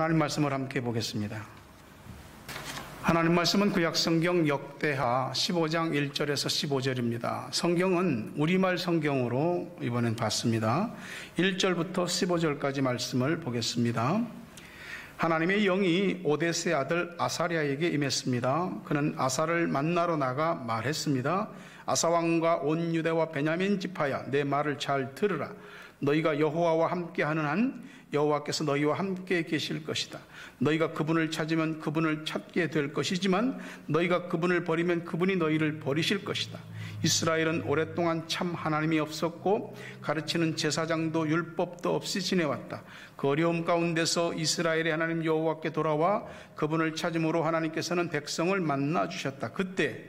하나님 말씀을 함께 보겠습니다. 하나님 말씀은 구약성경 역대하 15장 1절에서 15절입니다. 성경은 우리말 성경으로 이번엔 봤습니다. 1절부터 15절까지 말씀을 보겠습니다. 하나님의 영이 오데스의 아들 아사랴에게 임했습니다. 그는 아사를 만나러 나가 말했습니다. 아사왕과 온 유대와 베냐민 지파야, 내 말을 잘 들으라. 너희가 여호와와 함께하는 한 여호와께서 너희와 함께 계실 것이다. 너희가 그분을 찾으면 그분을 찾게 될 것이지만 너희가 그분을 버리면 그분이 너희를 버리실 것이다. 이스라엘은 오랫동안 참 하나님이 없었고 가르치는 제사장도 율법도 없이 지내왔다. 그 어려움 가운데서 이스라엘의 하나님 여호와께 돌아와 그분을 찾음으로 하나님께서는 백성을 만나 주셨다. 그때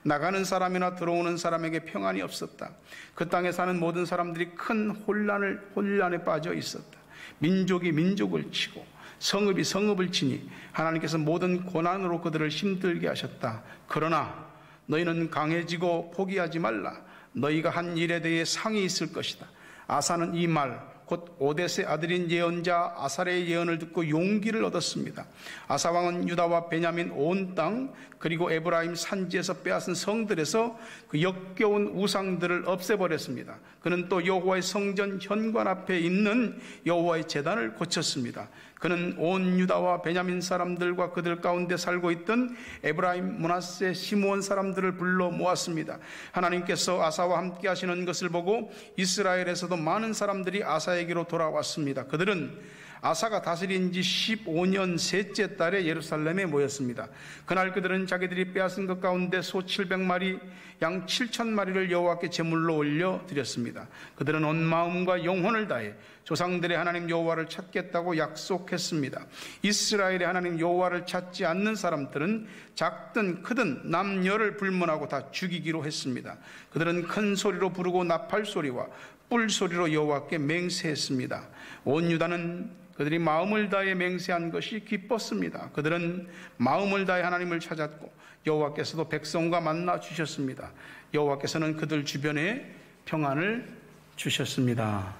나가는 사람이나 들어오는 사람에게 평안이 없었다. 그 땅에 사는 모든 사람들이 큰 혼란에 빠져 있었다. 민족이 민족을 치고 성읍이 성읍을 치니 하나님께서 모든 고난으로 그들을 힘들게 하셨다. 그러나 너희는 강해지고 포기하지 말라. 너희가 한 일에 대해 상이 있을 것이다. 아사는 이 말 곧 오데스의 아들인 예언자 아사랴의 예언을 듣고 용기를 얻었습니다. 아사 왕은 유다와 베냐민 온 땅 그리고 에브라임 산지에서 빼앗은 성들에서 그 역겨운 우상들을 없애버렸습니다. 그는 또 여호와의 성전 현관 앞에 있는 여호와의 제단을 고쳤습니다. 그는 온 유다와 베냐민 사람들과 그들 가운데 살고 있던 에브라임, 므낫세, 시므온 사람들을 불러 모았습니다. 하나님께서 아사와 함께 하시는 것을 보고 이스라엘에서도 많은 사람들이 아사에게로 돌아왔습니다. 그들은 아사가 다스린 지 15년 셋째 달에 예루살렘에 모였습니다. 그날 그들은 자기들이 빼앗은 것 가운데 소 700마리, 양 7,000마리를 여호와께 제물로 올려드렸습니다. 그들은 온 마음과 영혼을 다해 조상들의 하나님 여호와를 찾겠다고 약속했습니다. 이스라엘의 하나님 여호와를 찾지 않는 사람들은 작든 크든 남녀를 불문하고 다 죽이기로 했습니다. 그들은 큰 소리로 부르고 나팔 소리와 뿔 소리로 여호와께 맹세했습니다. 온 유다는 그들이 마음을 다해 맹세한 것이 기뻤습니다. 그들은 마음을 다해 하나님을 찾았고 여호와께서도 백성과 만나 주셨습니다. 여호와께서는 그들 주변에 평안을 주셨습니다.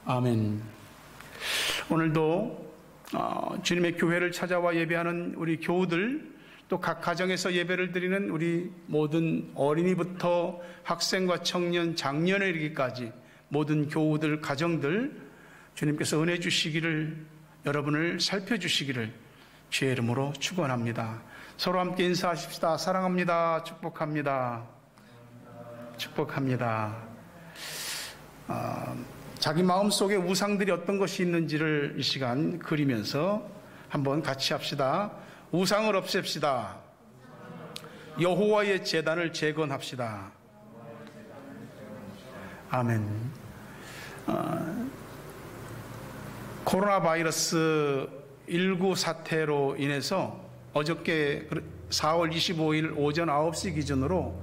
아멘. 오늘도 주님의 교회를 찾아와 예배하는 우리 교우들, 또 각 가정에서 예배를 드리는 우리 모든 어린이부터 학생과 청년, 장년에 이르기까지 모든 교우들, 가정들 주님께서 은혜 주시기를, 여러분을 살펴주시기를 주의 이름으로 축원합니다. 서로 함께 인사하십시다. 사랑합니다. 축복합니다. 축복합니다. 자기 마음속에 우상들이 어떤 것이 있는지를 이 시간 그리면서 한번 같이 합시다. 우상을 없앱시다. 여호와의 제단을 재건합시다. 아멘. 코로나 바이러스 19 사태로 인해서 어저께 4월 25일 오전 9시 기준으로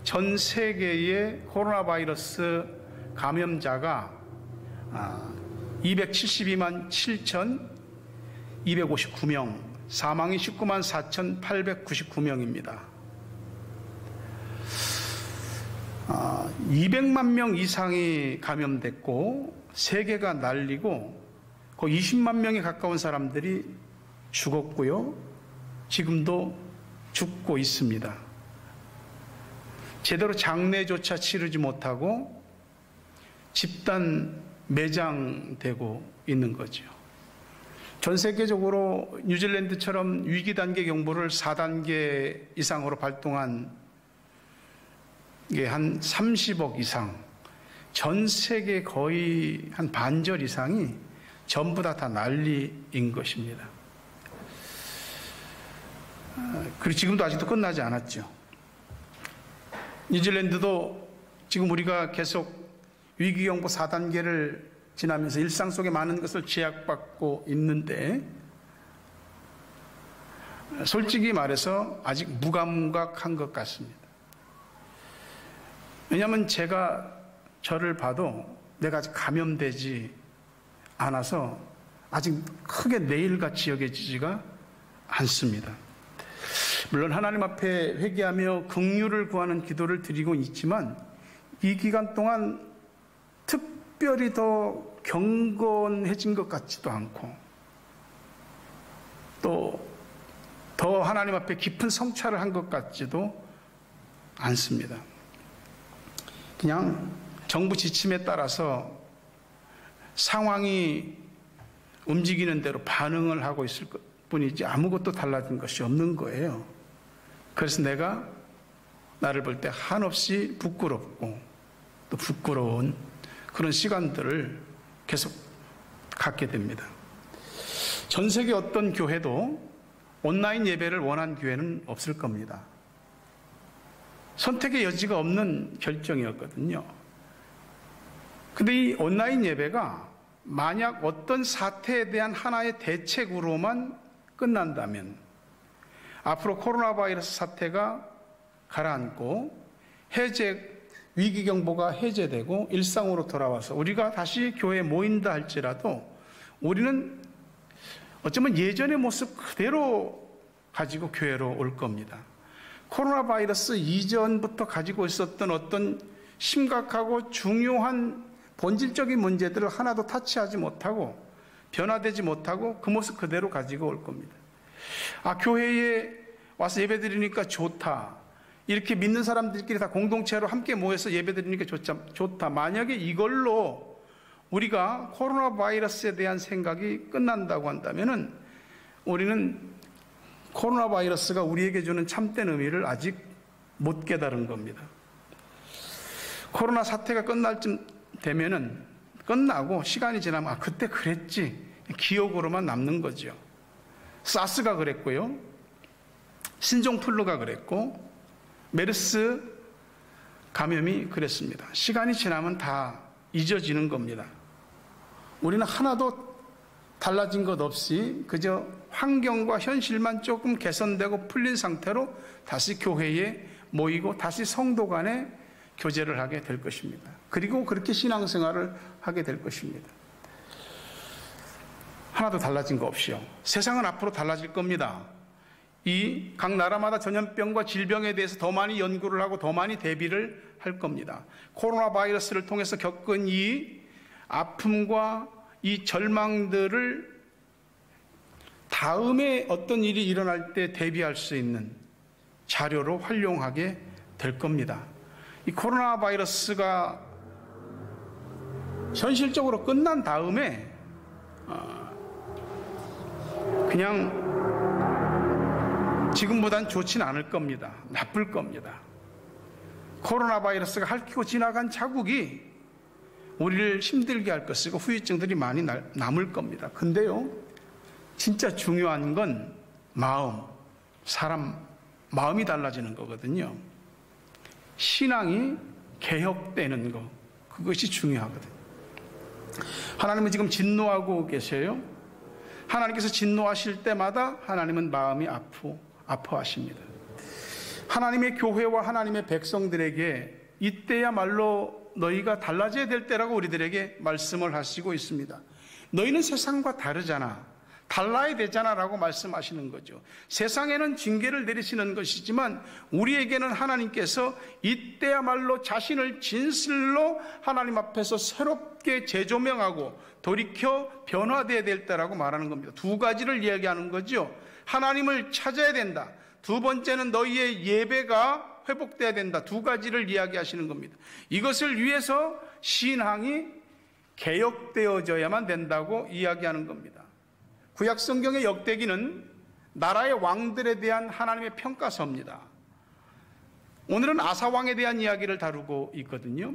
전 세계의 코로나 바이러스 감염자가 272만 7,259명, 사망이 19만 4,899명입니다. 200만 명 이상이 감염됐고 세계가 날리고 거의 20만 명에 가까운 사람들이 죽었고요. 지금도 죽고 있습니다. 제대로 장례조차 치르지 못하고 집단 매장되고 있는 거죠. 전 세계적으로 뉴질랜드처럼 위기 단계 경보를 4단계 이상으로 발동한 게 한 30억 이상, 전 세계 거의 한 반절 이상이 전부 다 난리인 것입니다. 그리고 지금도 아직도 끝나지 않았죠. 뉴질랜드도 지금 우리가 계속 위기경보 4단계를 지나면서 일상 속에 많은 것을 제약받고 있는데 솔직히 말해서 아직 무감각한 것 같습니다. 왜냐하면 제가 저를 봐도 내가 아직 감염되지 않아서 아직 크게 내일같이 여겨지지가 않습니다. 물론 하나님 앞에 회개하며 긍휼을 구하는 기도를 드리고 있지만 이 기간 동안 특별히 더 경건해진 것 같지도 않고 하나님 앞에 깊은 성찰을 한 것 같지도 않습니다. 그냥 정부 지침에 따라서 상황이 움직이는 대로 반응을 하고 있을 뿐이지 아무것도 달라진 것이 없는 거예요. 그래서 내가 나를 볼 때 한없이 부끄럽고 또 부끄러운 그런 시간들을 계속 갖게 됩니다. 전 세계 어떤 교회도 온라인 예배를 원한 교회는 없을 겁니다. 선택의 여지가 없는 결정이었거든요. 근데 이 온라인 예배가 만약 어떤 사태에 대한 하나의 대책으로만 끝난다면 앞으로 코로나 바이러스 사태가 가라앉고 위기경보가 해제되고 일상으로 돌아와서 우리가 다시 교회에 모인다 할지라도 우리는 어쩌면 예전의 모습 그대로 가지고 교회로 올 겁니다. 코로나 바이러스 이전부터 가지고 있었던 어떤 심각하고 중요한 본질적인 문제들을 하나도 타치하지 못하고 변화되지 못하고 그 모습 그대로 가지고 올 겁니다. 교회에 와서 예배드리니까 좋다. 이렇게 믿는 사람들끼리 다 공동체로 함께 모여서 예배드리니까 좋다. 만약에 이걸로 우리가 코로나 바이러스에 대한 생각이 끝난다고 한다면은 우리는 코로나 바이러스가 우리에게 주는 참된 의미를 아직 못 깨달은 겁니다. 코로나 사태가 끝날 쯤 되면은 끝나고 시간이 지나면 그때 그랬지 기억으로만 남는 거죠. 사스가 그랬고요. 신종플루가 그랬고 메르스 감염이 그랬습니다. 시간이 지나면 다 잊어지는 겁니다. 우리는 하나도 달라진 것 없이 그저 환경과 현실만 조금 개선되고 풀린 상태로 다시 교회에 모이고 다시 성도 간에 교제를 하게 될 것입니다. 그리고 그렇게 신앙생활을 하게 될 것입니다. 하나도 달라진 거 없이요. 세상은 앞으로 달라질 겁니다. 이 각 나라마다 전염병과 질병에 대해서 더 많이 연구를 하고 더 많이 대비를 할 겁니다. 코로나 바이러스를 통해서 겪은 이 아픔과 이 절망들을 다음에 어떤 일이 일어날 때 대비할 수 있는 자료로 활용하게 될 겁니다. 이 코로나 바이러스가 현실적으로 끝난 다음에 그냥 지금보단 좋지는 않을 겁니다. 나쁠 겁니다. 코로나 바이러스가 핥히고 지나간 자국이 우리를 힘들게 할 것이고 후유증들이 많이 남을 겁니다. 근데요, 진짜 중요한 건 사람 마음이 달라지는 거거든요. 신앙이 개혁되는 거, 그것이 중요하거든요. 하나님은 지금 진노하고 계세요. 하나님께서 진노하실 때마다 하나님은 마음이 아파하십니다. 하나님의 교회와 하나님의 백성들에게 이때야말로 너희가 달라져야 될 때라고 우리들에게 말씀을 하시고 있습니다. 너희는 세상과 다르잖아. 달라야 되잖아 라고 말씀하시는 거죠. 세상에는 징계를 내리시는 것이지만 우리에게는 하나님께서 이때야말로 자신을 진실로 하나님 앞에서 새롭게 재조명하고 돌이켜 변화되어야 될 때라고 말하는 겁니다. 두 가지를 이야기하는 거죠. 하나님을 찾아야 된다. 두 번째는 너희의 예배가 회복돼야 된다. 두 가지를 이야기하시는 겁니다. 이것을 위해서 신앙이 개혁되어져야만 된다고 이야기하는 겁니다. 구약 성경의 역대기는 나라의 왕들에 대한 하나님의 평가서입니다. 오늘은 아사 왕에 대한 이야기를 다루고 있거든요.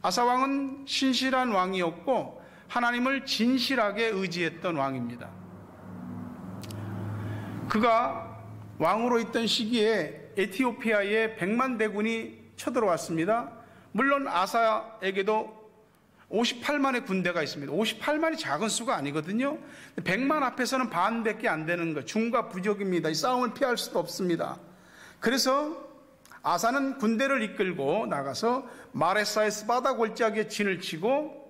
아사 왕은 신실한 왕이었고 하나님을 진실하게 의지했던 왕입니다. 그가 왕으로 있던 시기에 에티오피아에 100만 대군이 쳐들어왔습니다. 물론 아사에게도 58만의 군대가 있습니다. 58만이 작은 수가 아니거든요. 100만 앞에서는 반밖에 안 되는 거, 중과 부족입니다. 이 싸움을 피할 수도 없습니다. 그래서 아사는 군대를 이끌고 나가서 마레사의 스바다 골짜기에 진을 치고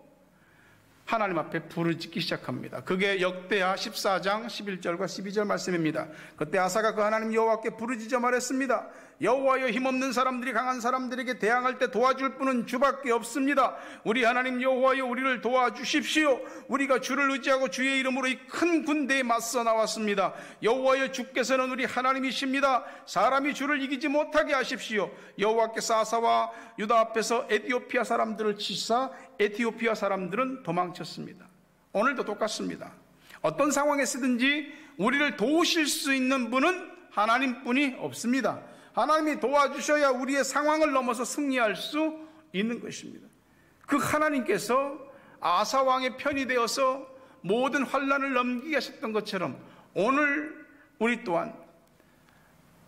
하나님 앞에 부르짖기 시작합니다. 그게 역대하 14장 11절과 12절 말씀입니다. 그때 아사가 그 하나님 여호와께 부르짖어 말했습니다. 여호와여, 힘없는 사람들이 강한 사람들에게 대항할 때 도와줄 분은 주밖에 없습니다. 우리 하나님 여호와여, 우리를 도와주십시오. 우리가 주를 의지하고 주의 이름으로 이 큰 군대에 맞서 나왔습니다. 여호와여, 주께서는 우리 하나님이십니다. 사람이 주를 이기지 못하게 하십시오. 여호와께서 아사와 유다 앞에서 에티오피아 사람들을 치사 에티오피아 사람들은 도망쳤습니다. 오늘도 똑같습니다. 어떤 상황에 쓰든지 우리를 도우실 수 있는 분은 하나님뿐이 없습니다. 하나님이 도와주셔야 우리의 상황을 넘어서 승리할 수 있는 것입니다. 그 하나님께서 아사 왕의 편이 되어서 모든 환난을 넘기게 하셨던 것처럼 오늘 우리 또한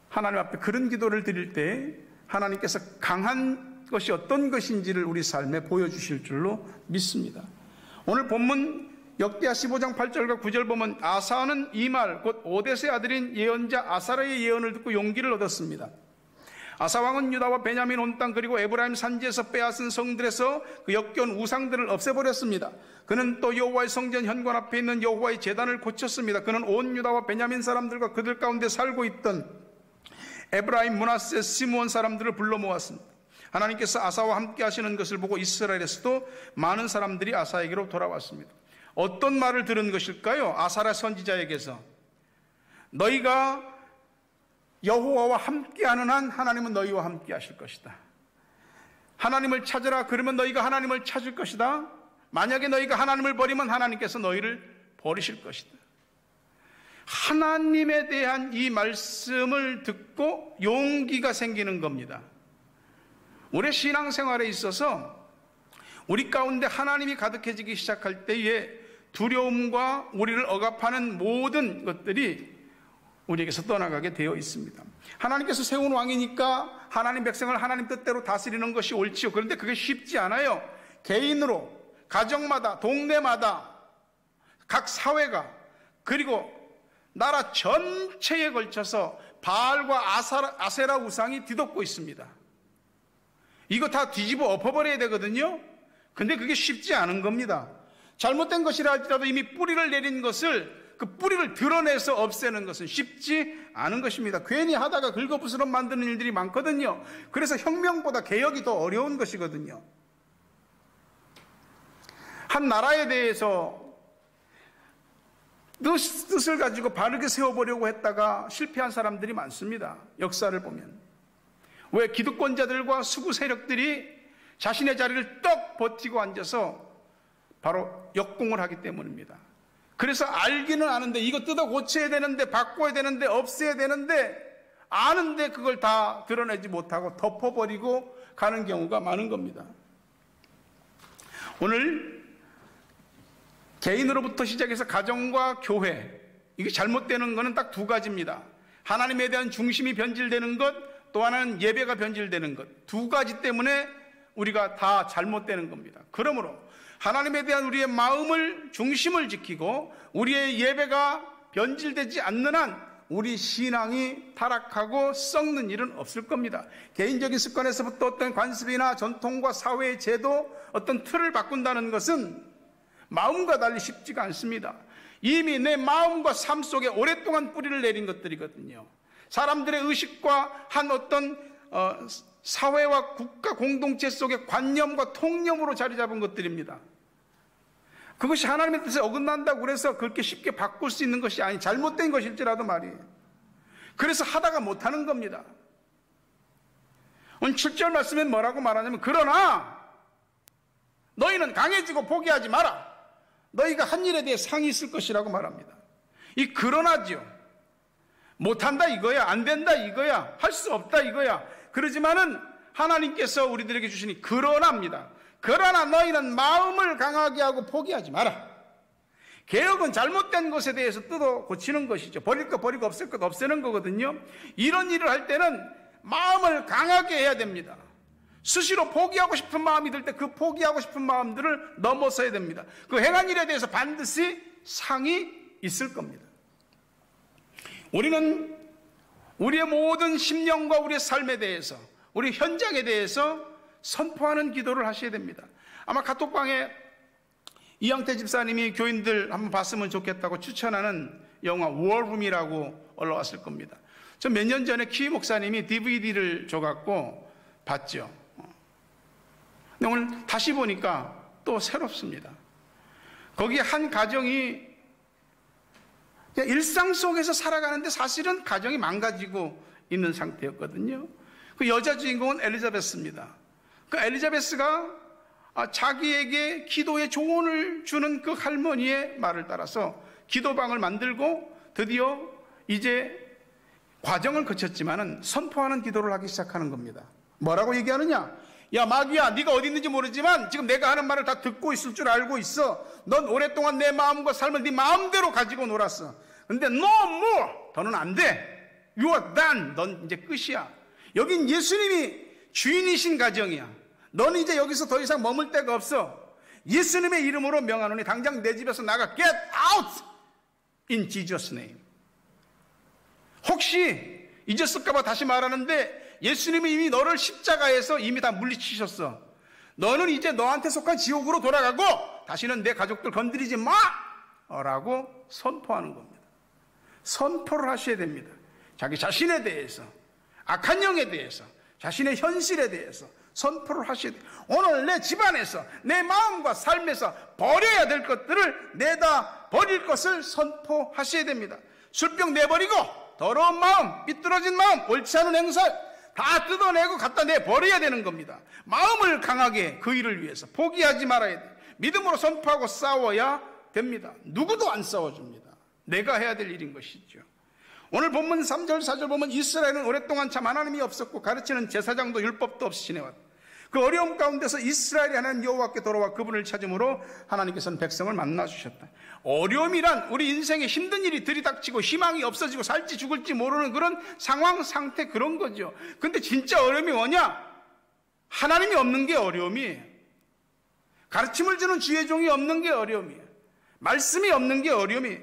하나님 앞에 그런 기도를 드릴 때 하나님께서 강한 것이 어떤 것인지를 우리 삶에 보여주실 줄로 믿습니다. 오늘 본문 역대하 15장 8절과 9절 보면 아사는 이 말 곧 오뎃의 아들인 예언자 아사랴의 예언을 듣고 용기를 얻었습니다. 아사 왕은 유다와 베냐민 온 땅 그리고 에브라임 산지에서 빼앗은 성들에서 그 역겨운 우상들을 없애버렸습니다. 그는 또 여호와의 성전 현관 앞에 있는 여호와의 제단을 고쳤습니다. 그는 온 유다와 베냐민 사람들과 그들 가운데 살고 있던 에브라임, 므낫세, 시므온 사람들을 불러 모았습니다. 하나님께서 아사와 함께 하시는 것을 보고 이스라엘에서도 많은 사람들이 아사에게로 돌아왔습니다. 어떤 말을 들은 것일까요? 아사랴 선지자에게서 너희가 여호와와 함께하는 한 하나님은 너희와 함께 하실 것이다. 하나님을 찾으라, 그러면 너희가 하나님을 찾을 것이다. 만약에 너희가 하나님을 버리면 하나님께서 너희를 버리실 것이다. 하나님에 대한 이 말씀을 듣고 용기가 생기는 겁니다. 우리의 신앙생활에 있어서 우리 가운데 하나님이 가득해지기 시작할 때에 두려움과 우리를 억압하는 모든 것들이 우리에게서 떠나가게 되어 있습니다. 하나님께서 세운 왕이니까 하나님 백성을 하나님 뜻대로 다스리는 것이 옳지요. 그런데 그게 쉽지 않아요. 개인으로, 가정마다, 동네마다, 각 사회가, 그리고 나라 전체에 걸쳐서 바알과 아세라 우상이 뒤덮고 있습니다. 이거 다 뒤집어 엎어버려야 되거든요. 근데 그게 쉽지 않은 겁니다. 잘못된 것이라 할지라도 이미 뿌리를 내린 것을, 그 뿌리를 드러내서 없애는 것은 쉽지 않은 것입니다. 괜히 하다가 긁어부스럼 만드는 일들이 많거든요. 그래서 혁명보다 개혁이 더 어려운 것이거든요. 한 나라에 대해서 뜻을 가지고 바르게 세워보려고 했다가 실패한 사람들이 많습니다. 역사를 보면. 왜? 기득권자들과 수구 세력들이 자신의 자리를 떡 버티고 앉아서 바로 역공을 하기 때문입니다. 그래서 알기는 아는데 이거 뜯어 고쳐야 되는데, 바꿔야 되는데, 없애야 되는데, 아는데 그걸 다 드러내지 못하고 덮어버리고 가는 경우가 많은 겁니다. 오늘 개인으로부터 시작해서 가정과 교회, 이게 잘못되는 것은 딱 두 가지입니다. 하나님에 대한 중심이 변질되는 것, 또 하나는 예배가 변질되는 것. 두 가지 때문에 우리가 다 잘못되는 겁니다. 그러므로 하나님에 대한 우리의 마음을, 중심을 지키고 우리의 예배가 변질되지 않는 한 우리 신앙이 타락하고 썩는 일은 없을 겁니다. 개인적인 습관에서부터 어떤 관습이나 전통과 사회의 제도, 어떤 틀을 바꾼다는 것은 마음과 달리 쉽지가 않습니다. 이미 내 마음과 삶 속에 오랫동안 뿌리를 내린 것들이거든요. 사람들의 의식과 한 어떤 사회와 국가 공동체 속의 관념과 통념으로 자리 잡은 것들입니다. 그것이 하나님의 뜻에 어긋난다고 그래서 그렇게 쉽게 바꿀 수 있는 것이 아니, 잘못된 것일지라도 말이에요. 그래서 하다가 못하는 겁니다. 오늘 7절 말씀에 뭐라고 말하냐면, 그러나 너희는 강해지고 포기하지 마라. 너희가 한 일에 대해 상이 있을 것이라고 말합니다. 이 그러나지요. 못한다 이거야, 안 된다 이거야, 할 수 없다 이거야. 그러지만은 하나님께서 우리들에게 주시니 그러나입니다. 그러나 너희는 마음을 강하게 하고 포기하지 마라. 개혁은 잘못된 것에 대해서 뜯어 고치는 것이죠. 버릴 것 버리고 없앨 것 없애는 거거든요. 이런 일을 할 때는 마음을 강하게 해야 됩니다. 수시로 포기하고 싶은 마음이 들 때 그 포기하고 싶은 마음들을 넘어서야 됩니다. 그 행한 일에 대해서 반드시 상이 있을 겁니다. 우리는 우리의 모든 심령과 우리의 삶에 대해서, 우리 현장에 대해서 선포하는 기도를 하셔야 됩니다. 아마 카톡방에 이영태 집사님이 교인들 한번 봤으면 좋겠다고 추천하는 영화 워룸이라고 올라왔을 겁니다. 저 몇 년 전에 키 목사님이 DVD를 줘갖고 봤죠. 근데 오늘 다시 보니까 또 새롭습니다. 거기에 한 가정이 그냥 일상 속에서 살아가는데 사실은 가정이 망가지고 있는 상태였거든요. 그 여자 주인공은 엘리자베스입니다. 그 엘리자베스가 자기에게 기도의 조언을 주는 그 할머니의 말을 따라서 기도방을 만들고 드디어 이제 과정을 거쳤지만은 선포하는 기도를 하기 시작하는 겁니다. 뭐라고 얘기하느냐? 야 마귀야, 네가 어디 있는지 모르지만 지금 내가 하는 말을 다 듣고 있을 줄 알고 있어. 넌 오랫동안 내 마음과 삶을 네 마음대로 가지고 놀았어. 근데 no more, 더는 안 돼. You are done. 넌 이제 끝이야. 여긴 예수님이 주인이신 가정이야. 너는 이제 여기서 더 이상 머물 데가 없어. 예수님의 이름으로 명하노니 당장 내 집에서 나가. Get out in Jesus name. 혹시 잊었을까봐 다시 말하는데 예수님이 이미 너를 십자가에서 이미 다 물리치셨어. 너는 이제 너한테 속한 지옥으로 돌아가고 다시는 내 가족들 건드리지 마! 라고 선포하는 겁니다. 선포를 하셔야 됩니다. 자기 자신에 대해서, 악한 영에 대해서, 자신의 현실에 대해서 선포를 하셔야 돼요. 오늘 내 집안에서, 내 마음과 삶에서 버려야 될 것들을 내다 버릴 것을 선포하셔야 됩니다. 술병 내버리고 더러운 마음, 삐뚤어진 마음, 옳지 않은 행사 다 뜯어내고 갖다 내버려야 되는 겁니다. 마음을 강하게 그 일을 위해서 포기하지 말아야 돼요. 믿음으로 선포하고 싸워야 됩니다. 누구도 안 싸워줍니다. 내가 해야 될 일인 것이죠. 오늘 본문 3절 4절 보면 이스라엘은 오랫동안 참 하나님이 없었고 가르치는 제사장도 율법도 없이 지내왔다. 그 어려움 가운데서 이스라엘이 하나님 여호와께 돌아와 그분을 찾음으로 하나님께서는 백성을 만나주셨다. 어려움이란 우리 인생에 힘든 일이 들이닥치고 희망이 없어지고 살지 죽을지 모르는 그런 상황 상태, 그런 거죠. 근데 진짜 어려움이 뭐냐? 하나님이 없는 게 어려움이에요. 가르침을 주는 주의 종이 없는 게 어려움이에요. 말씀이 없는 게 어려움이에요.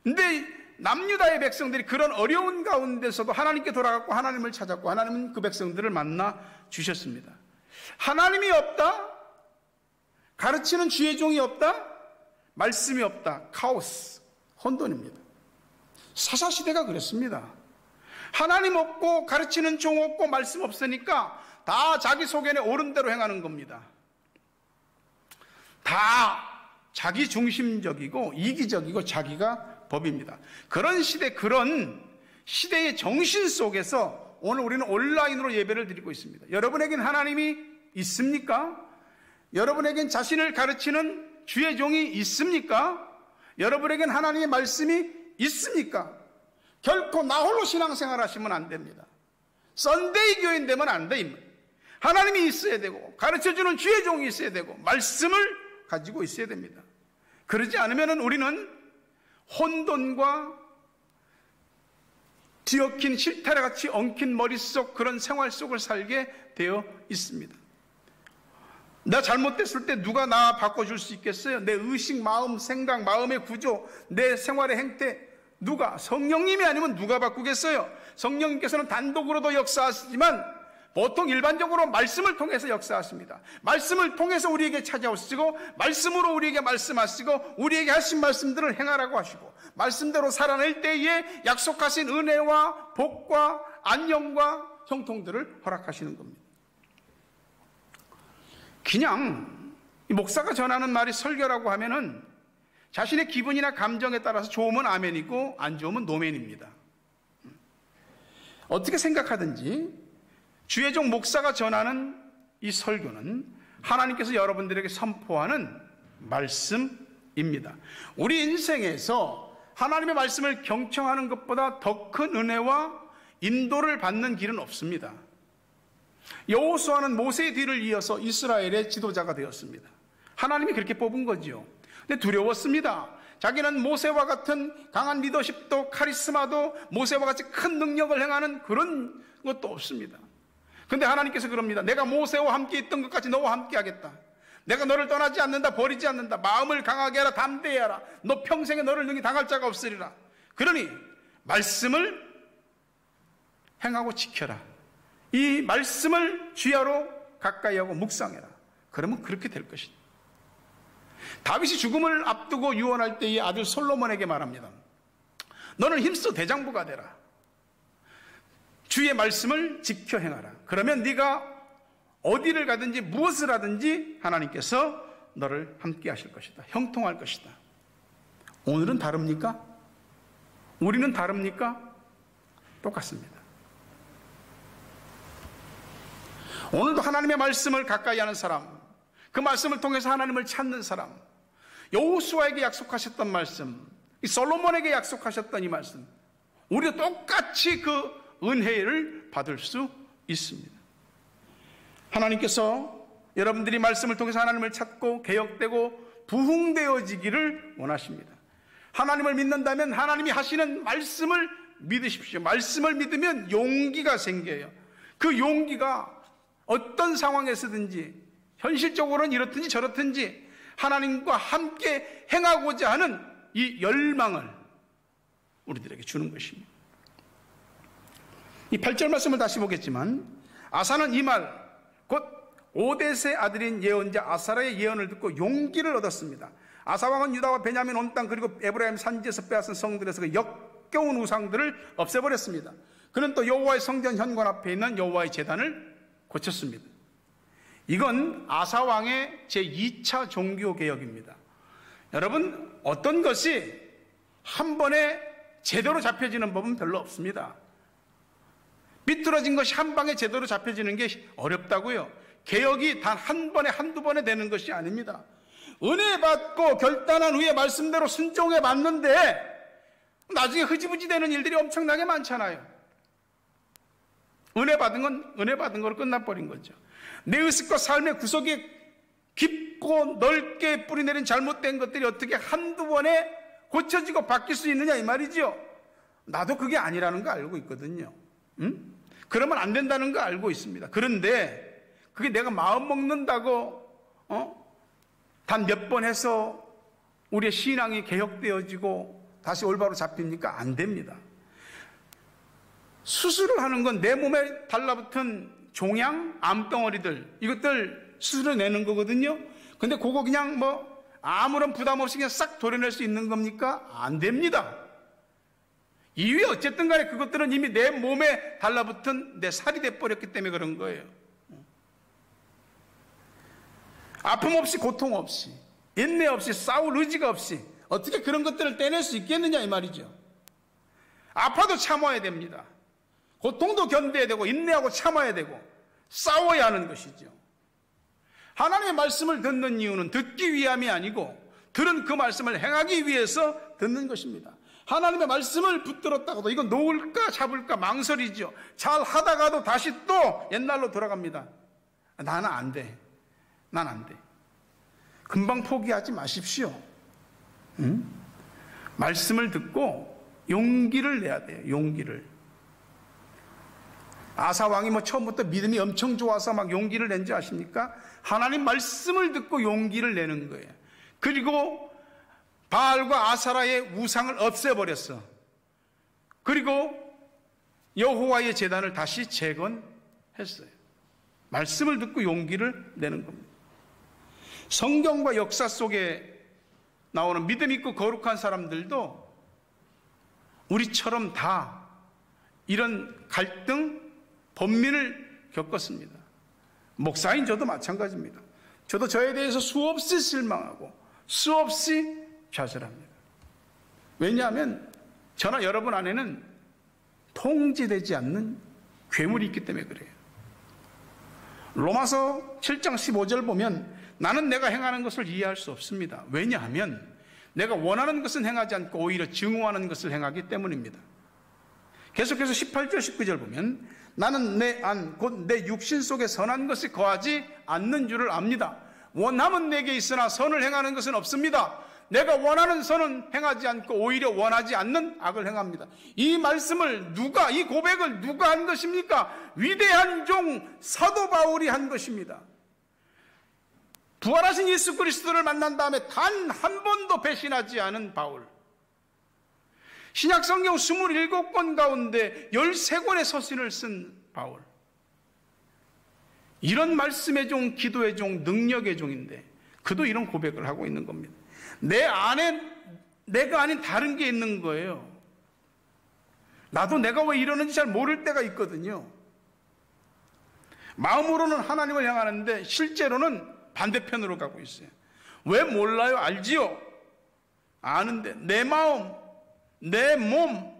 근데 남유다의 백성들이 그런 어려운 가운데서도 하나님께 돌아갔고 하나님을 찾았고 하나님은 그 백성들을 만나 주셨습니다. 하나님이 없다? 가르치는 주의 종이 없다? 말씀이 없다? 카오스, 혼돈입니다. 사사시대가 그랬습니다. 하나님 없고 가르치는 종 없고 말씀 없으니까 다 자기 속에는 옳은 대로 행하는 겁니다. 다 자기 중심적이고 이기적이고 자기가 법입니다. 그런 시대, 그런 시대의 정신 속에서 오늘 우리는 온라인으로 예배를 드리고 있습니다. 여러분에겐 하나님이 있습니까? 여러분에겐 자신을 가르치는 주의 종이 있습니까? 여러분에겐 하나님의 말씀이 있습니까? 결코 나 홀로 신앙생활 하시면 안 됩니다. 썬데이 교인 되면 안 돼. 하나님이 있어야 되고 가르쳐주는 주의 종이 있어야 되고 말씀을 가지고 있어야 됩니다. 그러지 않으면 우리는 혼돈과 뒤엉킨 실타래같이 엉킨 머릿속 그런 생활 속을 살게 되어 있습니다. 나 잘못됐을 때 누가 나 바꿔줄 수 있겠어요? 내 의식, 마음, 생각, 마음의 구조, 내 생활의 행태, 누가? 성령님이 아니면 누가 바꾸겠어요? 성령님께서는 단독으로도 역사하시지만 보통 일반적으로 말씀을 통해서 역사하십니다. 말씀을 통해서 우리에게 찾아오시고 말씀으로 우리에게 말씀하시고 우리에게 하신 말씀들을 행하라고 하시고 말씀대로 살아낼 때에 약속하신 은혜와 복과 안녕과 형통들을 허락하시는 겁니다. 그냥 목사가 전하는 말이 설교라고 하면은 자신의 기분이나 감정에 따라서 좋으면 아멘이고 안 좋으면 노멘입니다. 어떻게 생각하든지 주의 종 목사가 전하는 이 설교는 하나님께서 여러분들에게 선포하는 말씀입니다. 우리 인생에서 하나님의 말씀을 경청하는 것보다 더 큰 은혜와 인도를 받는 길은 없습니다. 여호수아는 모세의 뒤를 이어서 이스라엘의 지도자가 되었습니다. 하나님이 그렇게 뽑은 거지요. 근데 두려웠습니다. 자기는 모세와 같은 강한 리더십도 카리스마도 모세와 같이 큰 능력을 행하는 그런 것도 없습니다. 근데 하나님께서 그럽니다. 내가 모세와 함께 있던 것까지 너와 함께 하겠다. 내가 너를 떠나지 않는다, 버리지 않는다. 마음을 강하게 하라, 담대히 하라. 너 평생에 너를 능히 당할 자가 없으리라. 그러니 말씀을 행하고 지켜라. 이 말씀을 주야로 가까이 하고 묵상해라. 그러면 그렇게 될 것이다. 다윗이 죽음을 앞두고 유언할 때의 아들 솔로몬에게 말합니다. 너는 힘써 대장부가 되라. 주의 말씀을 지켜 행하라. 그러면 네가 어디를 가든지 무엇을 하든지 하나님께서 너를 함께 하실 것이다. 형통할 것이다. 오늘은 다릅니까? 우리는 다릅니까? 똑같습니다. 오늘도 하나님의 말씀을 가까이 하는 사람, 그 말씀을 통해서 하나님을 찾는 사람, 여호수아에게 약속하셨던 말씀, 솔로몬에게 약속하셨던 이 말씀, 우리도 똑같이 그 은혜를 받을 수 있습니다. 하나님께서 여러분들이 말씀을 통해서 하나님을 찾고 개혁되고 부흥되어지기를 원하십니다. 하나님을 믿는다면 하나님이 하시는 말씀을 믿으십시오. 말씀을 믿으면 용기가 생겨요. 그 용기가 어떤 상황에서든지 현실적으로는 이렇든지 저렇든지 하나님과 함께 행하고자 하는 이 열망을 우리들에게 주는 것입니다. 이 8절 말씀을 다시 보겠지만, 아사는 이 말 곧 오뎃의 아들인 예언자 아사랴의 예언을 듣고 용기를 얻었습니다. 아사왕은 유다와 베냐민 온 땅 그리고 에브라임 산지에서 빼앗은 성들에서 그 역겨운 우상들을 없애버렸습니다. 그는 또 여호와의 성전 현관 앞에 있는 여호와의 제단을 고쳤습니다. 이건 아사왕의 제2차 종교개혁입니다. 여러분, 어떤 것이 한 번에 제대로 잡혀지는 법은 별로 없습니다. 삐뚤어진 것이 한 방에 제대로 잡혀지는 게 어렵다고요. 개혁이 단 한 번에 한두 번에 되는 것이 아닙니다. 은혜 받고 결단한 후에 말씀대로 순종해 봤는데 나중에 흐지부지 되는 일들이 엄청나게 많잖아요. 은혜 받은 건 은혜 받은 거로 끝나버린 거죠. 내 의식과 삶의 구석에 깊고 넓게 뿌리내린 잘못된 것들이 어떻게 한두 번에 고쳐지고 바뀔 수 있느냐 이 말이죠. 나도 그게 아니라는 거 알고 있거든요. 그러면 안 된다는 거 알고 있습니다. 그런데 그게 내가 마음 먹는다고 단 몇 번 해서 우리의 신앙이 개혁되어지고 다시 올바로 잡힙니까? 안 됩니다. 수술을 하는 건 내 몸에 달라붙은 종양, 암덩어리들, 이것들 수술해내는 거거든요. 근데 그거 그냥 아무런 부담 없이 그냥 싹 도려낼 수 있는 겁니까? 안 됩니다. 이유에 어쨌든 간에 그것들은 이미 내 몸에 달라붙은 내 살이 돼버렸기 때문에 그런 거예요. 아픔 없이 고통 없이 인내 없이 싸울 의지가 없이 어떻게 그런 것들을 떼낼 수 있겠느냐 이 말이죠. 아파도 참아야 됩니다. 고통도 견뎌야 되고 인내하고 참아야 되고 싸워야 하는 것이죠. 하나님의 말씀을 듣는 이유는 듣기 위함이 아니고 들은 그 말씀을 행하기 위해서 듣는 것입니다. 하나님의 말씀을 붙들었다가도 이거 놓을까 잡을까 망설이죠. 잘 하다가도 다시 또 옛날로 돌아갑니다. 나는 안 돼. 난 안 돼. 금방 포기하지 마십시오. 말씀을 듣고 용기를 내야 돼요. 용기를. 아사왕이 처음부터 믿음이 엄청 좋아서 막 용기를 낸 줄 아십니까? 하나님 말씀을 듣고 용기를 내는 거예요. 그리고 바알과 아사라의 우상을 없애버렸어. 그리고 여호와의 제단을 다시 재건했어요. 말씀을 듣고 용기를 내는 겁니다. 성경과 역사 속에 나오는 믿음 있고 거룩한 사람들도 우리처럼 다 이런 갈등, 번민을 겪었습니다. 목사인 저도 마찬가지입니다. 저도 저에 대해서 수없이 실망하고 수없이 좌절합니다. 왜냐하면 저나 여러분 안에는 통제되지 않는 괴물이 있기 때문에 그래요. 로마서 7장 15절 보면 나는 내가 행하는 것을 이해할 수 없습니다. 왜냐하면 내가 원하는 것은 행하지 않고 오히려 증오하는 것을 행하기 때문입니다. 계속해서 18절 19절 보면 나는 내 안 곧 내 육신 속에 선한 것이 거하지 않는 줄을 압니다. 원함은 내게 있으나 선을 행하는 것은 없습니다. 내가 원하는 선은 행하지 않고 오히려 원하지 않는 악을 행합니다. 이 말씀을 이 고백을 누가 한 것입니까? 위대한 종 사도 바울이 한 것입니다. 부활하신 예수 그리스도를 만난 다음에 단 한 번도 배신하지 않은 바울. 신약성경 27권 가운데 13권의 서신을 쓴 바울. 이런 말씀의 종, 기도의 종, 능력의 종인데 그도 이런 고백을 하고 있는 겁니다. 내 안에 내가 아닌 다른 게 있는 거예요. 나도 내가 왜 이러는지 잘 모를 때가 있거든요. 마음으로는 하나님을 향하는데 실제로는 반대편으로 가고 있어요. 왜 몰라요? 알지요? 아는데 내 마음, 내 몸,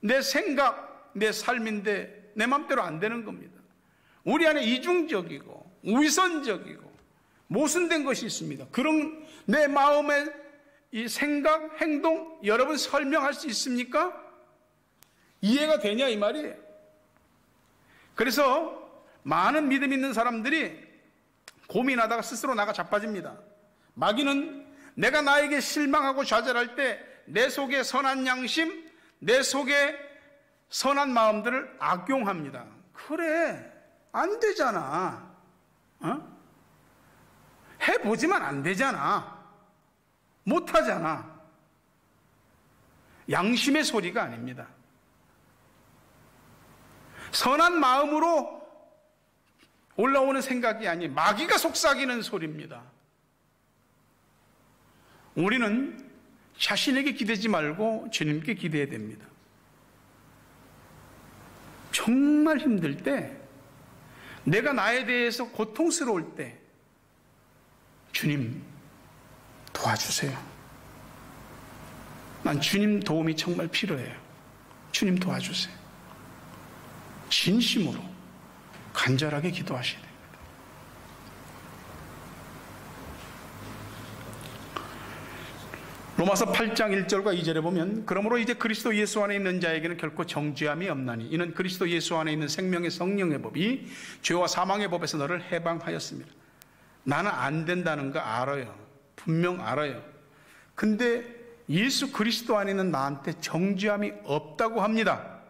내 생각, 내 삶인데 내 맘대로 안 되는 겁니다. 우리 안에 이중적이고 위선적이고 모순된 것이 있습니다. 그런 내 마음의 이 생각, 행동 여러분 설명할 수 있습니까? 이해가 되냐 이 말이에요. 그래서 많은 믿음 있는 사람들이 고민하다가 스스로 나가 자빠집니다. 마귀는 내가 나에게 실망하고 좌절할 때 내 속에 선한 양심, 내 속에 선한 마음들을 악용합니다. 그래, 안 되잖아. 해보지만 안 되잖아. 못하잖아. 양심의 소리가 아닙니다. 선한 마음으로 올라오는 생각이 아닌 마귀가 속삭이는 소리입니다. 우리는 자신에게 기대지 말고 주님께 기대해야 됩니다. 정말 힘들 때, 내가 나에 대해서 고통스러울 때 주님 도와주세요. 난 주님 도움이 정말 필요해요. 주님 도와주세요. 진심으로 간절하게 기도하셔야 됩니다. 로마서 8장 1절과 2절에 보면 그러므로 이제 그리스도 예수 안에 있는 자에게는 결코 정죄함이 없나니 이는 그리스도 예수 안에 있는 생명의 성령의 법이 죄와 사망의 법에서 너를 해방하였습니다. 나는 안 된다는 거 알아요. 분명 알아요. 근데 예수 그리스도 안에 있는 나한테 정죄함이 없다고 합니다.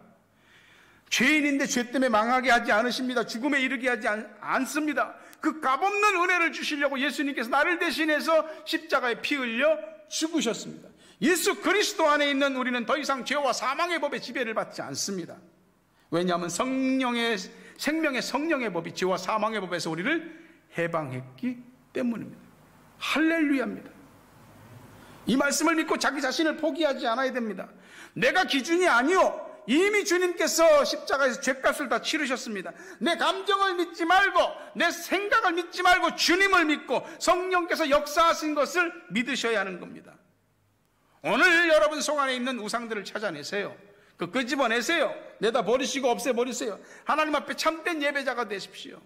죄인인데 죄 때문에 망하게 하지 않으십니다. 죽음에 이르게 하지 않습니다. 그 값없는 은혜를 주시려고 예수님께서 나를 대신해서 십자가에 피 흘려 죽으셨습니다. 예수 그리스도 안에 있는 우리는 더 이상 죄와 사망의 법에 지배를 받지 않습니다. 왜냐하면 생명의 성령의 법이 죄와 사망의 법에서 우리를 해방했기 때문입니다. 할렐루야입니다. 이 말씀을 믿고 자기 자신을 포기하지 않아야 됩니다. 내가 기준이 아니요, 이미 주님께서 십자가에서 죄값을 다 치르셨습니다. 내 감정을 믿지 말고 내 생각을 믿지 말고 주님을 믿고 성령께서 역사하신 것을 믿으셔야 하는 겁니다. 오늘 여러분 속 안에 있는 우상들을 찾아내세요. 그 끄집어내세요. 내다 버리시고 없애버리세요. 하나님 앞에 참된 예배자가 되십시오.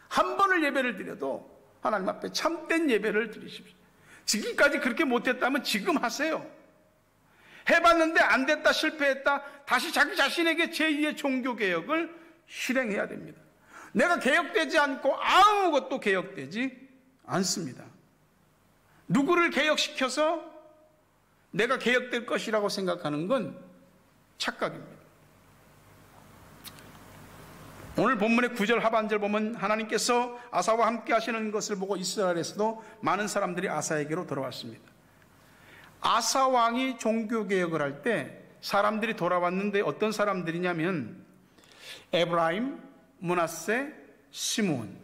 한 번을 예배를 드려도 하나님 앞에 참된 예배를 드리십시오. 지금까지 그렇게 못했다면 지금 하세요. 해봤는데 안 됐다, 실패했다, 다시 자기 자신에게 제2의 종교개혁을 실행해야 됩니다. 내가 개혁되지 않고 아무것도 개혁되지 않습니다. 누구를 개혁시켜서 내가 개혁될 것이라고 생각하는 건 착각입니다. 오늘 본문의 9절 하반절 보면 하나님께서 아사와 함께 하시는 것을 보고 이스라엘에서도 많은 사람들이 아사에게로 돌아왔습니다. 아사 왕이 종교개혁을 할 때 사람들이 돌아왔는데 어떤 사람들이냐면 에브라임, 므낫세, 시므온,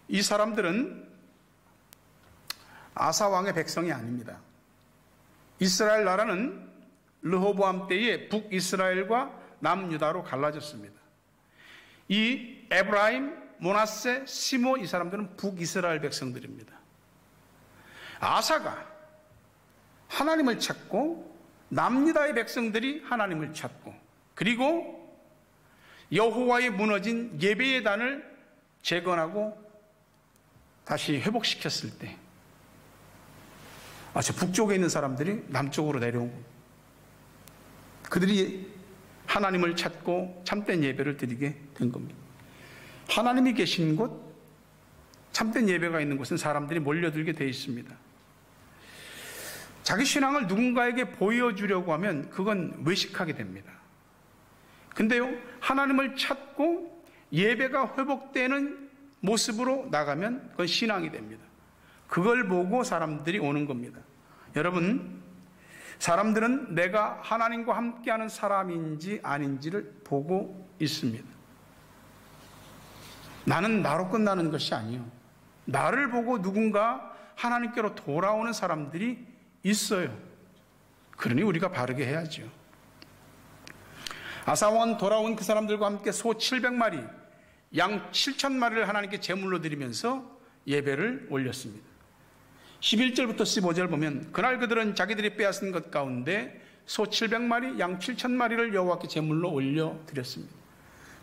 이 사람들은 아사 왕의 백성이 아닙니다. 이스라엘 나라는 르호보암 때에 북이스라엘과 남유다로 갈라졌습니다. 이 에브라임, 므낫세, 시므온 이 사람들은 북이스라엘 백성들입니다. 아사가 하나님을 찾고 남유다의 백성들이 하나님을 찾고 그리고 여호와의 무너진 예배의 단을 재건하고 다시 회복시켰을 때 저 북쪽에 있는 사람들이 남쪽으로 내려오고 그들이 하나님을 찾고 참된 예배를 드리게 된 겁니다. 하나님이 계신 곳, 참된 예배가 있는 곳은 사람들이 몰려들게 되어 있습니다. 자기 신앙을 누군가에게 보여주려고 하면 그건 외식하게 됩니다. 근데요, 하나님을 찾고 예배가 회복되는 모습으로 나가면 그건 신앙이 됩니다. 그걸 보고 사람들이 오는 겁니다. 여러분, 사람들은 내가 하나님과 함께하는 사람인지 아닌지를 보고 있습니다. 나는 나로 끝나는 것이 아니에요. 나를 보고 누군가 하나님께로 돌아오는 사람들이 있어요. 그러니 우리가 바르게 해야죠. 아사왕은 돌아온 그 사람들과 함께 소 700마리, 양 7,000마리를 하나님께 제물로 드리면서 예배를 올렸습니다. 11절부터 15절 보면 그날 그들은 자기들이 빼앗은 것 가운데 소 700마리, 양 7,000마리를 여호와께 제물로 올려드렸습니다.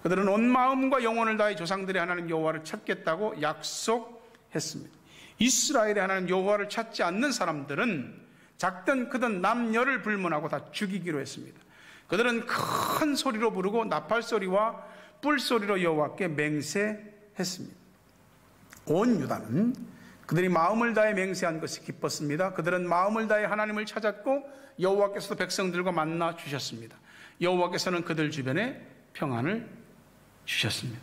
그들은 온 마음과 영혼을 다해 조상들의 하나님 여호와를 찾겠다고 약속했습니다. 이스라엘의 하나님 여호와를 찾지 않는 사람들은 작든 크든 남녀를 불문하고 다 죽이기로 했습니다. 그들은 큰 소리로 부르고 나팔소리와 뿔소리로 여호와께 맹세했습니다. 온 유다는 그들이 마음을 다해 맹세한 것이 기뻤습니다. 그들은 마음을 다해 하나님을 찾았고 여호와께서도 백성들과 만나 주셨습니다. 여호와께서는 그들 주변에 평안을 주셨습니다.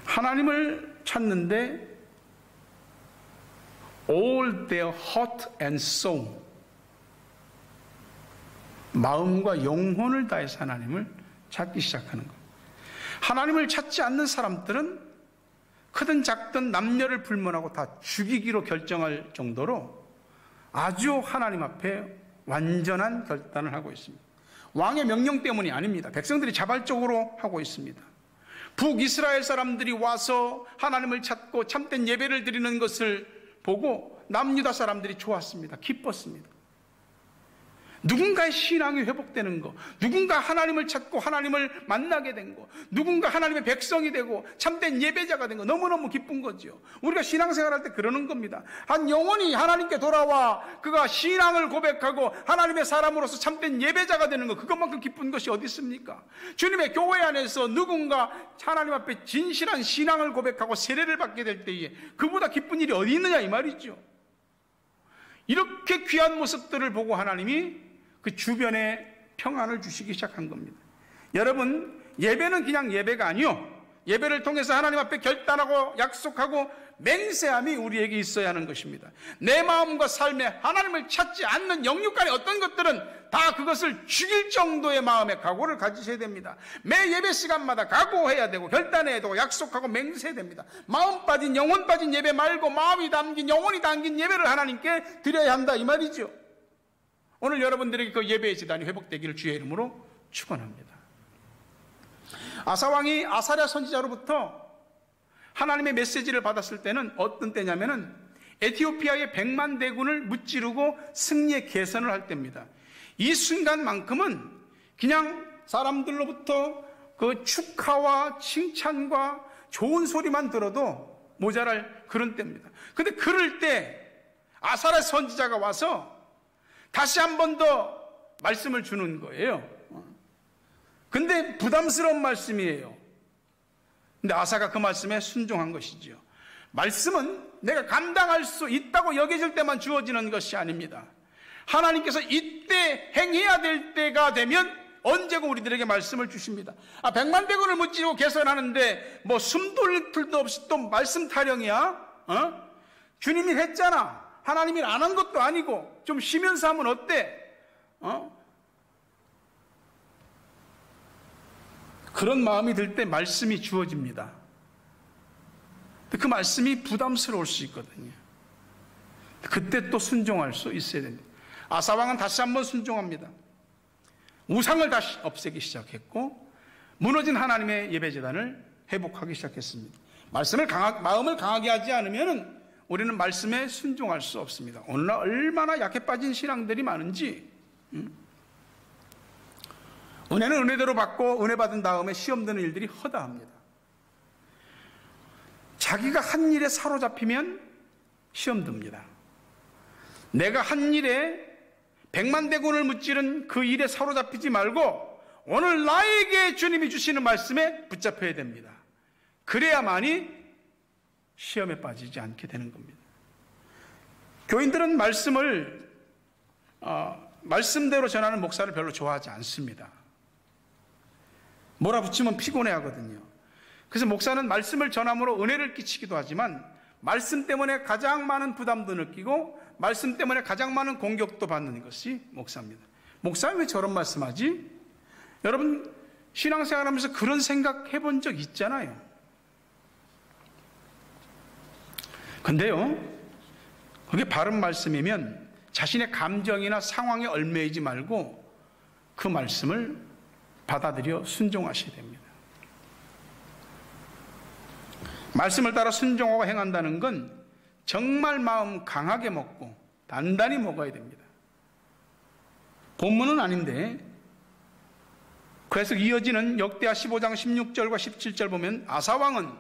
하나님을 찾는데 all their heart and soul, 마음과 영혼을 다해서 하나님을 찾기 시작하는 것. 하나님을 찾지 않는 사람들은 크든 작든 남녀를 불문하고 다 죽이기로 결정할 정도로 아주 하나님 앞에 완전한 결단을 하고 있습니다. 왕의 명령 때문이 아닙니다. 백성들이 자발적으로 하고 있습니다. 북이스라엘 사람들이 와서 하나님을 찾고 참된 예배를 드리는 것을 보고 남유다 사람들이 좋았습니다. 기뻤습니다. 누군가의 신앙이 회복되는 거, 누군가 하나님을 찾고 하나님을 만나게 된 거, 누군가 하나님의 백성이 되고 참된 예배자가 된 거 너무너무 기쁜 거죠. 우리가 신앙생활할 때 그러는 겁니다. 한 영혼이 하나님께 돌아와 그가 신앙을 고백하고 하나님의 사람으로서 참된 예배자가 되는 거, 그것만큼 기쁜 것이 어디 있습니까? 주님의 교회 안에서 누군가 하나님 앞에 진실한 신앙을 고백하고 세례를 받게 될 때에 그보다 기쁜 일이 어디 있느냐 이 말이죠. 이렇게 귀한 모습들을 보고 하나님이 그 주변에 평안을 주시기 시작한 겁니다. 여러분, 예배는 그냥 예배가 아니요, 예배를 통해서 하나님 앞에 결단하고 약속하고 맹세함이 우리에게 있어야 하는 것입니다. 내 마음과 삶에 하나님을 찾지 않는 영육간의 어떤 것들은 다 그것을 죽일 정도의 마음의 각오를 가지셔야 됩니다. 매 예배 시간마다 각오해야 되고 결단해야 되고 약속하고 맹세해야 됩니다. 마음 빠진 영혼 빠진 예배 말고 마음이 담긴 영혼이 담긴 예배를 하나님께 드려야 한다 이 말이죠. 오늘 여러분들에게 그 예배의 제단이 회복되기를 주의 이름으로 축원합니다. 아사왕이 아사랴 선지자로부터 하나님의 메시지를 받았을 때는 어떤 때냐면은 에티오피아의 100만 대군을 무찌르고 승리의 개선을 할 때입니다. 이 순간만큼은 그냥 사람들로부터 그 축하와 칭찬과 좋은 소리만 들어도 모자랄 그런 때입니다. 근데 그럴 때 아사랴 선지자가 와서 다시 한 번 더 말씀을 주는 거예요. 근데 부담스러운 말씀이에요. 근데 아사가 그 말씀에 순종한 것이죠. 말씀은 내가 감당할 수 있다고 여겨질 때만 주어지는 것이 아닙니다. 하나님께서 이때 행해야 될 때가 되면 언제고 우리들에게 말씀을 주십니다. 100만 대군을 무찌르고 개선하는데 뭐 숨돌릴 틈도 없이 또 말씀 타령이야? 주님이 했잖아. 하나님이 안 한 것도 아니고 좀 쉬면서 하면 어때? 그런 마음이 들 때 말씀이 주어집니다. 그 말씀이 부담스러울 수 있거든요. 그때 또 순종할 수 있어야 됩니다. 아사왕은 다시 한번 순종합니다. 우상을 다시 없애기 시작했고 무너진 하나님의 예배제단을 회복하기 시작했습니다. 마음을 강하게 하지 않으면 우리는 말씀에 순종할 수 없습니다. 오늘날 얼마나 약해 빠진 신앙들이 많은지. 은혜는 은혜대로 받고 은혜 받은 다음에 시험 드는 일들이 허다합니다. 자기가 한 일에 사로잡히면 시험 듭니다. 내가 한 일에 100만 대군을 무찌른 그 일에 사로잡히지 말고 오늘 나에게 주님이 주시는 말씀에 붙잡혀야 됩니다. 그래야만이 시험에 빠지지 않게 되는 겁니다. 교인들은 말씀대로 전하는 목사를 별로 좋아하지 않습니다. 몰아붙이면 피곤해 하거든요. 그래서 목사는 말씀을 전함으로 은혜를 끼치기도 하지만 말씀 때문에 가장 많은 부담도 느끼고 말씀 때문에 가장 많은 공격도 받는 것이 목사입니다. 목사는 왜 저런 말씀하지? 여러분 신앙생활하면서 그런 생각 해본 적 있잖아요. 근데요, 그게 바른 말씀이면 자신의 감정이나 상황에 얽매이지 말고 그 말씀을 받아들여 순종하셔야 됩니다. 말씀을 따라 순종하고 행한다는 건 정말 마음 강하게 먹고 단단히 먹어야 됩니다. 본문은 아닌데, 그래서 이어지는 역대하 15장 16절과 17절 보면 아사왕은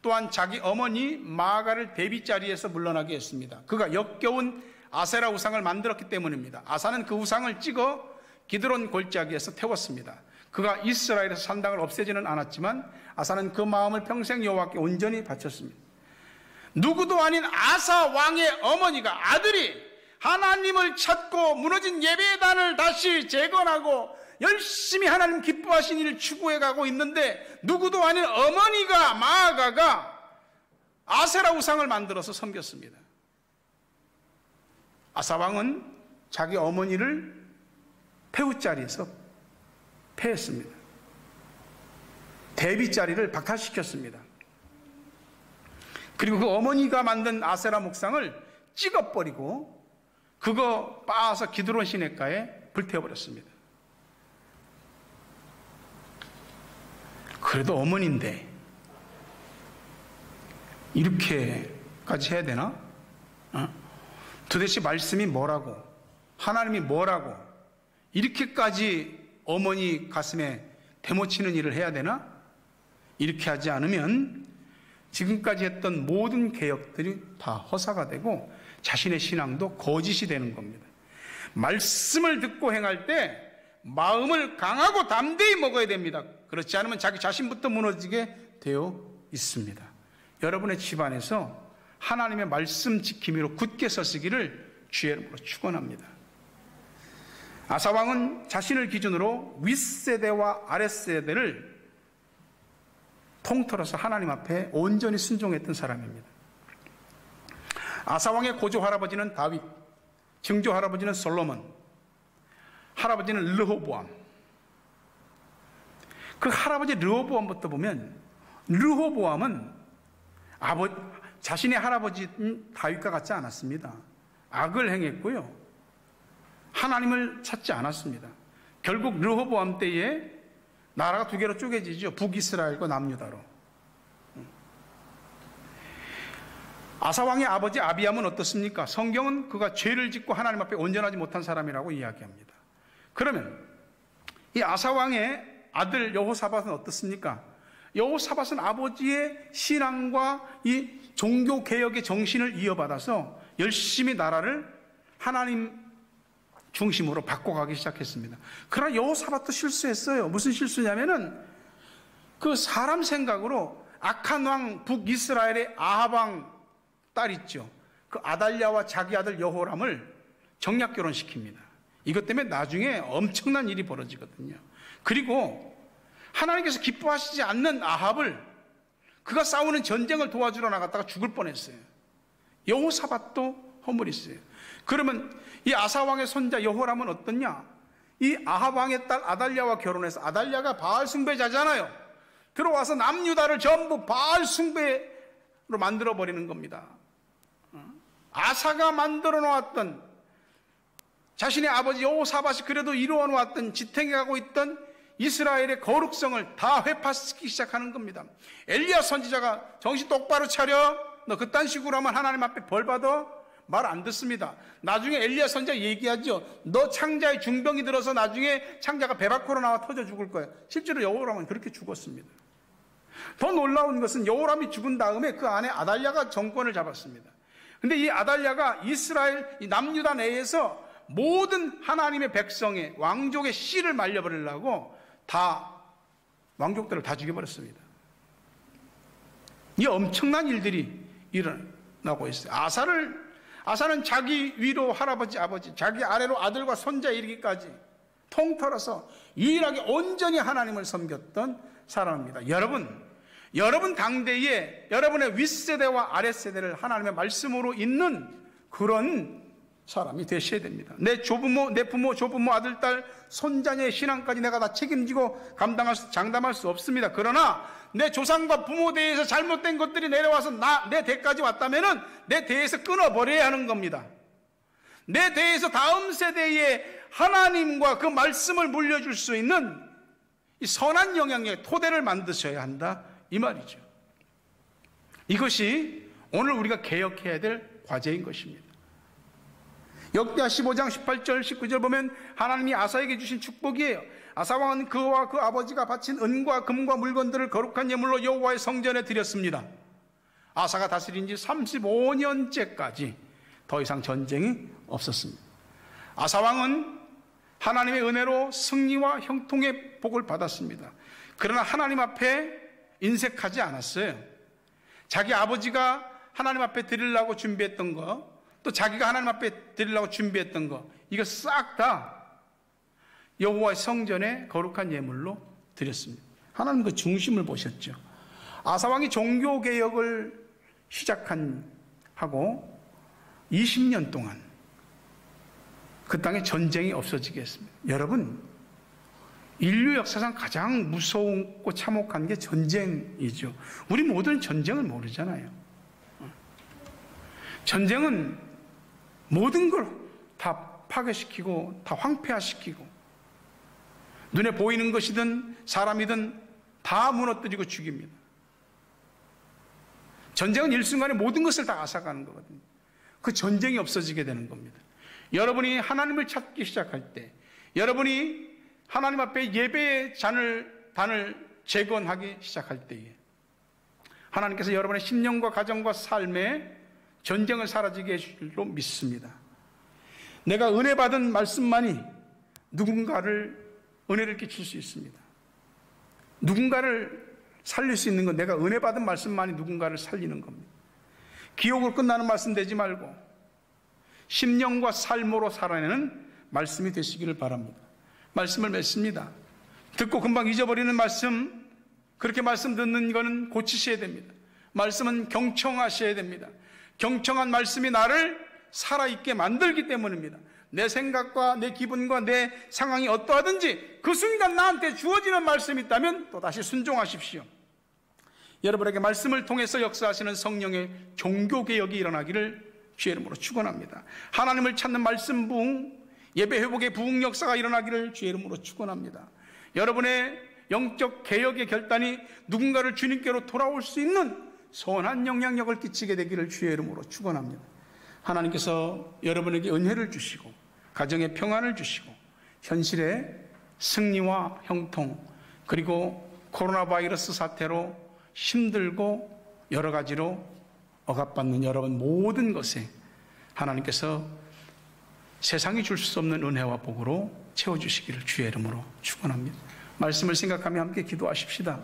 또한 자기 어머니 마아가를 대비 자리에서 물러나게 했습니다. 그가 역겨운 아세라 우상을 만들었기 때문입니다. 아사는 그 우상을 찍어 기드론 골짜기에서 태웠습니다. 그가 이스라엘에서 산당을 없애지는 않았지만 아사는 그 마음을 평생 여호와께 온전히 바쳤습니다. 누구도 아닌 아사 왕의 어머니가, 아들이 하나님을 찾고 무너진 예배단을 다시 재건하고 열심히 하나님 기뻐하신 일을 추구해 가고 있는데, 누구도 아닌 어머니가, 마아가가 아세라 우상을 만들어서 섬겼습니다. 아사 왕은 자기 어머니를 폐후 자리에서 폐했습니다. 대비 자리를 박탈시켰습니다. 그리고 그 어머니가 만든 아세라 목상을 찍어버리고 그거 빻아서 기드론 시냇가에 불태워버렸습니다. 그래도 어머니인데 이렇게까지 해야 되나? 도대체 말씀이 뭐라고, 하나님이 뭐라고 이렇게까지 어머니 가슴에 대못치는 일을 해야 되나? 이렇게 하지 않으면 지금까지 했던 모든 개혁들이 다 허사가 되고 자신의 신앙도 거짓이 되는 겁니다. 말씀을 듣고 행할 때 마음을 강하고 담대히 먹어야 됩니다. 그렇지 않으면 자기 자신부터 무너지게 되어 있습니다. 여러분의 집안에서 하나님의 말씀 지킴이로 굳게 서시기를 주의 이름으로 축원합니다. 아사왕은 자신을 기준으로 윗세대와 아랫세대를 통틀어서 하나님 앞에 온전히 순종했던 사람입니다. 아사왕의 고조 할아버지는 다윗, 증조 할아버지는 솔로몬, 할아버지는 르호보암. 그 할아버지 르호보암부터 보면, 르호보암은 자신의 할아버지 다윗과 같지 않았습니다. 악을 행했고요, 하나님을 찾지 않았습니다. 결국 르호보암 때에 나라가 두 개로 쪼개지죠. 북이스라엘과 남유다로. 아사왕의 아버지 아비암은 어떻습니까? 성경은 그가 죄를 짓고 하나님 앞에 온전하지 못한 사람이라고 이야기합니다. 그러면 이 아사왕의 아들 여호사밧은 어떻습니까? 여호사밧은 아버지의 신앙과 이 종교개혁의 정신을 이어받아서 열심히 나라를 하나님 중심으로 바꿔가기 시작했습니다. 그러나 여호사밧도 실수했어요. 무슨 실수냐면은 그 사람 생각으로 악한 왕 북이스라엘의 아합 왕 딸 있죠. 그 아달랴와 자기 아들 여호람을 정략 결혼시킵니다. 이것 때문에 나중에 엄청난 일이 벌어지거든요. 그리고 하나님께서 기뻐하시지 않는 아합을, 그가 싸우는 전쟁을 도와주러 나갔다가 죽을 뻔했어요. 여호사밧도 허물있어요. 그러면 이 아사왕의 손자 여호람은 어떻냐? 이 아합 왕의 딸 아달랴와 결혼해서, 아달랴가 바알 숭배자잖아요. 들어와서 남유다를 전부 바알 숭배로 만들어버리는 겁니다. 아사가 만들어 놓았던, 자신의 아버지 여호사밧이 그래도 이루어 놓았던, 지탱해 가고 있던 이스라엘의 거룩성을 다 회파시키기 시작하는 겁니다. 엘리야 선지자가 정신 똑바로 차려, 너 그딴 식으로 하면 하나님 앞에 벌 받아? 말 안 듣습니다. 나중에 엘리야 선지자 얘기하죠. 너 창자에 중병이 들어서 나중에 창자가 배 밖으로 나와 터져 죽을 거야. 실제로 여호람은 그렇게 죽었습니다. 더 놀라운 것은 여호람이 죽은 다음에 그 안에 아달랴가 정권을 잡았습니다. 근데 이 아달랴가 이스라엘 이 남유다 내에서 모든 하나님의 백성의 왕족의 씨를 말려버리려고 다 왕족들을 다 죽여버렸습니다. 이 엄청난 일들이 일어나고 있어요. 아사는 자기 위로 할아버지, 아버지, 자기 아래로 아들과 손자 이르기까지 통틀어서 유일하게 온전히 하나님을 섬겼던 사람입니다. 여러분 당대에 여러분의 윗세대와 아랫세대를 하나님의 말씀으로 잇는 그런 사람이 되셔야 됩니다. 내 조부모, 내 부모, 조부모, 아들, 딸, 손자녀의 신앙까지 내가 다 책임지고 장담할 수 없습니다. 그러나 내 조상과 부모 대에서 잘못된 것들이 내려와서 내 대까지 왔다면은 내 대에서 끊어버려야 하는 겁니다. 내 대에서 다음 세대에 하나님과 그 말씀을 물려줄 수 있는 이 선한 영향력의 토대를 만드셔야 한다, 이 말이죠. 이것이 오늘 우리가 개혁해야 될 과제인 것입니다. 역대하 15장 18절 19절 보면 하나님이 아사에게 주신 축복이에요. 아사 왕은 그와 그 아버지가 바친 은과 금과 물건들을 거룩한 예물로 여호와의 성전에 드렸습니다. 아사가 다스린 지 35년째까지 더 이상 전쟁이 없었습니다. 아사 왕은 하나님의 은혜로 승리와 형통의 복을 받았습니다. 그러나 하나님 앞에 인색하지 않았어요. 자기 아버지가 하나님 앞에 드리려고 준비했던 거, 또 자기가 하나님 앞에 드리려고 준비했던 거, 이거 싹 다 여호와의 성전에 거룩한 예물로 드렸습니다. 하나님 그 중심을 보셨죠. 아사 왕이 종교개혁을 하고 20년 동안 그 땅에 전쟁이 없어지게 했습니다. 여러분, 인류 역사상 가장 무서웠고 참혹한 게 전쟁이죠. 우리 모두는 전쟁을 모르잖아요. 전쟁은 모든 걸 다 파괴시키고 다 황폐화시키고 눈에 보이는 것이든 사람이든 다 무너뜨리고 죽입니다. 전쟁은 일순간에 모든 것을 다 앗아가는 거거든요. 그 전쟁이 없어지게 되는 겁니다. 여러분이 하나님을 찾기 시작할 때, 여러분이 하나님 앞에 예배의 단을 재건하기 시작할 때에 하나님께서 여러분의 신령과 가정과 삶에 전쟁을 사라지게 해줄 줄로 믿습니다. 내가 은혜 받은 말씀만이 누군가를 은혜를 끼칠 수 있습니다. 누군가를 살릴 수 있는 건 내가 은혜 받은 말씀만이 누군가를 살리는 겁니다. 기억으로 끝나는 말씀 되지 말고 심령과 삶으로 살아내는 말씀이 되시기를 바랍니다. 말씀을 맺습니다. 듣고 금방 잊어버리는 말씀, 그렇게 말씀 듣는 거는 고치셔야 됩니다. 말씀은 경청하셔야 됩니다. 경청한 말씀이 나를 살아있게 만들기 때문입니다. 내 생각과 내 기분과 내 상황이 어떠하든지 그 순간 나한테 주어지는 말씀이 있다면 또다시 순종하십시오. 여러분에게 말씀을 통해서 역사하시는 성령의 종교개혁이 일어나기를 주의 이름으로 축원합니다. 하나님을 찾는 말씀 부흥, 예배 회복의 부흥 역사가 일어나기를 주의 이름으로 축원합니다. 여러분의 영적 개혁의 결단이 누군가를 주님께로 돌아올 수 있는 선한 영향력을 끼치게 되기를 주의 이름으로 축원합니다. 하나님께서 여러분에게 은혜를 주시고 가정에 평안을 주시고 현실의 승리와 형통, 그리고 코로나 바이러스 사태로 힘들고 여러 가지로 억압받는 여러분 모든 것에 하나님께서 세상이 줄 수 없는 은혜와 복으로 채워주시기를 주의 이름으로 축원합니다. 말씀을 생각하며 함께 기도하십시다.